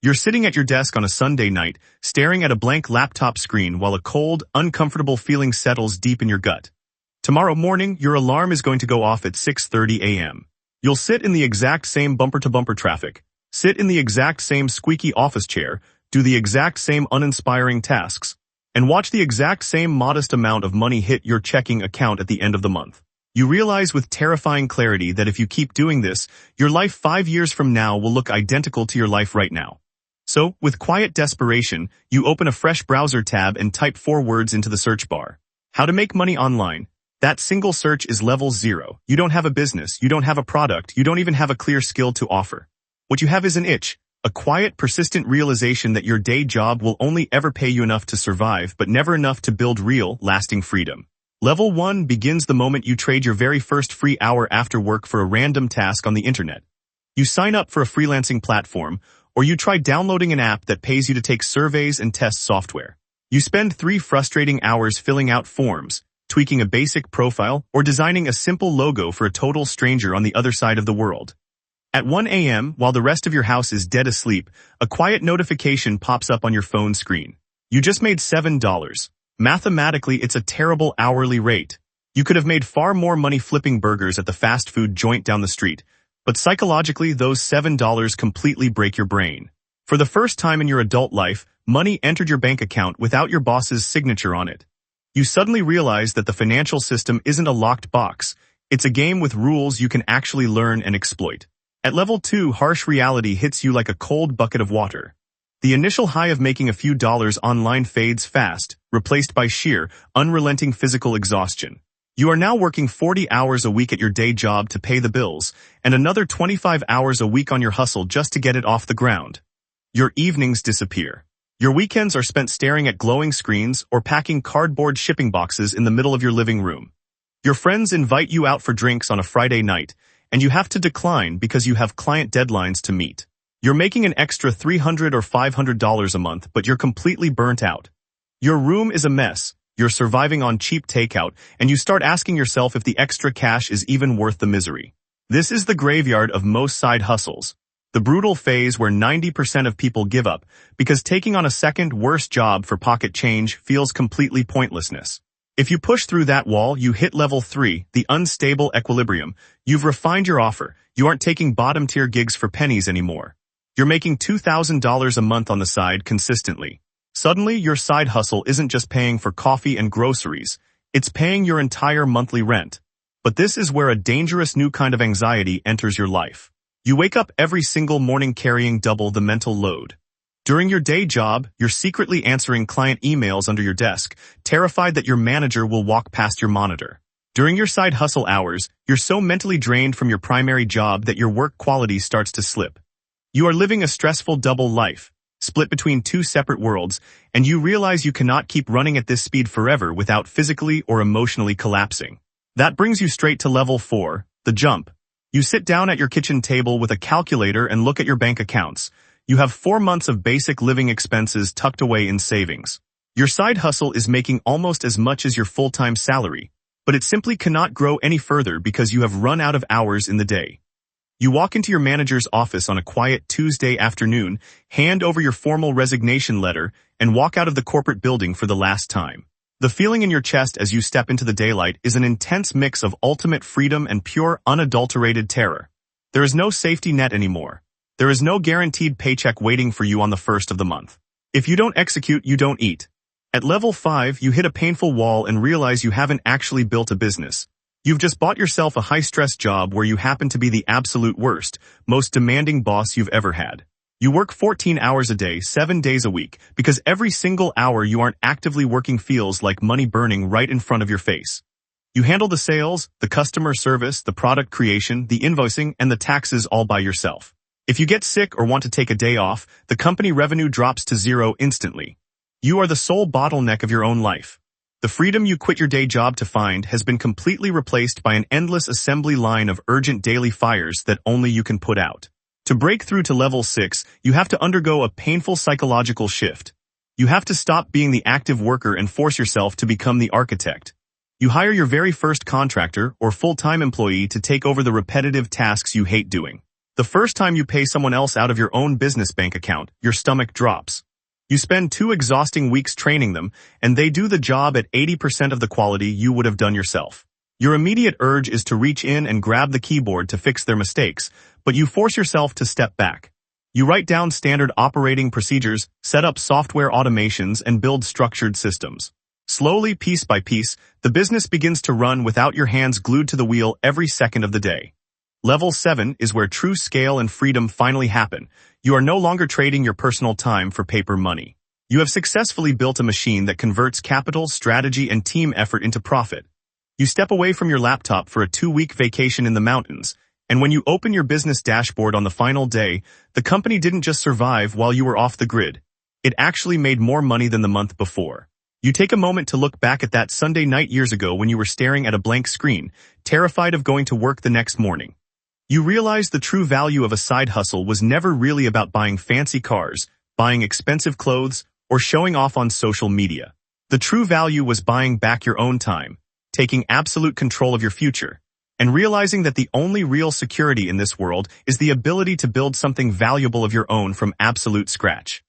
You're sitting at your desk on a Sunday night, staring at a blank laptop screen while a cold, uncomfortable feeling settles deep in your gut. Tomorrow morning, your alarm is going to go off at 6:30 a.m. You'll sit in the exact same bumper-to-bumper traffic, sit in the exact same squeaky office chair, do the exact same uninspiring tasks, and watch the exact same modest amount of money hit your checking account at the end of the month. You realize with terrifying clarity that if you keep doing this, your life 5 years from now will look identical to your life right now. So, with quiet desperation, you open a fresh browser tab and type 4 words into the search bar. How to make money online. That single search is level 0. You don't have a business, you don't have a product, you don't even have a clear skill to offer. What you have is an itch, a quiet, persistent realization that your day job will only ever pay you enough to survive but never enough to build real, lasting freedom. Level 1 begins the moment you trade your very first free hour after work for a random task on the internet. You sign up for a freelancing platform, or you try downloading an app that pays you to take surveys and test software. You spend 3 frustrating hours filling out forms, tweaking a basic profile, or designing a simple logo for a total stranger on the other side of the world. At 1 a.m., while the rest of your house is dead asleep, a quiet notification pops up on your phone screen. You just made $7. Mathematically, it's a terrible hourly rate. You could have made far more money flipping burgers at the fast food joint down the street. But psychologically, those $7 completely break your brain. For the first time in your adult life, money entered your bank account without your boss's signature on it. You suddenly realize that the financial system isn't a locked box. It's a game with rules you can actually learn and exploit. At level 2, harsh reality hits you like a cold bucket of water. The initial high of making a few dollars online fades fast, replaced by sheer, unrelenting physical exhaustion. You are now working 40 hours a week at your day job to pay the bills, and another 25 hours a week on your hustle just to get it off the ground. Your evenings disappear. Your weekends are spent staring at glowing screens or packing cardboard shipping boxes in the middle of your living room. Your friends invite you out for drinks on a Friday night, and you have to decline because you have client deadlines to meet. You're making an extra $300 or $500 a month, but you're completely burnt out. Your room is a mess. You're surviving on cheap takeout, and you start asking yourself if the extra cash is even worth the misery. This is the graveyard of most side hustles. The brutal phase where 90% of people give up, because taking on a second, worse job for pocket change feels completely pointlessness. If you push through that wall, you hit level 3, the unstable equilibrium. You've refined your offer. You aren't taking bottom-tier gigs for pennies anymore. You're making $2,000 a month on the side consistently. Suddenly, your side hustle isn't just paying for coffee and groceries, it's paying your entire monthly rent. But this is where a dangerous new kind of anxiety enters your life. You wake up every single morning carrying double the mental load. During your day job, you're secretly answering client emails under your desk, terrified that your manager will walk past your monitor. During your side hustle hours, you're so mentally drained from your primary job that your work quality starts to slip. You are living a stressful double life, split between 2 separate worlds, and you realize you cannot keep running at this speed forever without physically or emotionally collapsing. That brings you straight to level 4, the jump. You sit down at your kitchen table with a calculator and look at your bank accounts. You have 4 months of basic living expenses tucked away in savings. Your side hustle is making almost as much as your full-time salary, but it simply cannot grow any further because you have run out of hours in the day. You walk into your manager's office on a quiet Tuesday afternoon, hand over your formal resignation letter, and walk out of the corporate building for the last time. The feeling in your chest as you step into the daylight is an intense mix of ultimate freedom and pure, unadulterated terror. There is no safety net anymore. There is no guaranteed paycheck waiting for you on the first of the month. If you don't execute, you don't eat. At level 5, you hit a painful wall and realize you haven't actually built a business. You've just bought yourself a high-stress job where you happen to be the absolute worst, most demanding boss you've ever had. You work 14 hours a day, 7 days a week, because every single hour you aren't actively working feels like money burning right in front of your face. You handle the sales, the customer service, the product creation, the invoicing, and the taxes all by yourself. If you get sick or want to take a day off, the company revenue drops to 0 instantly. You are the sole bottleneck of your own life. The freedom you quit your day job to find has been completely replaced by an endless assembly line of urgent daily fires that only you can put out. To break through to level 6, you have to undergo a painful psychological shift. You have to stop being the active worker and force yourself to become the architect. You hire your very first contractor or full-time employee to take over the repetitive tasks you hate doing. The first time you pay someone else out of your own business bank account, your stomach drops. You spend 2 exhausting weeks training them, and they do the job at 80% of the quality you would have done yourself. Your immediate urge is to reach in and grab the keyboard to fix their mistakes, but you force yourself to step back. You write down standard operating procedures, set up software automations, and build structured systems. Slowly, piece by piece, the business begins to run without your hands glued to the wheel every second of the day. Level 7 is where true scale and freedom finally happen. You are no longer trading your personal time for paper money. You have successfully built a machine that converts capital, strategy, and team effort into profit. You step away from your laptop for a 2-week vacation in the mountains, and when you open your business dashboard on the final day, the company didn't just survive while you were off the grid. It actually made more money than the month before. You take a moment to look back at that Sunday night years ago when you were staring at a blank screen, terrified of going to work the next morning. You realize the true value of a side hustle was never really about buying fancy cars, buying expensive clothes, or showing off on social media. The true value was buying back your own time, taking absolute control of your future, and realizing that the only real security in this world is the ability to build something valuable of your own from absolute scratch.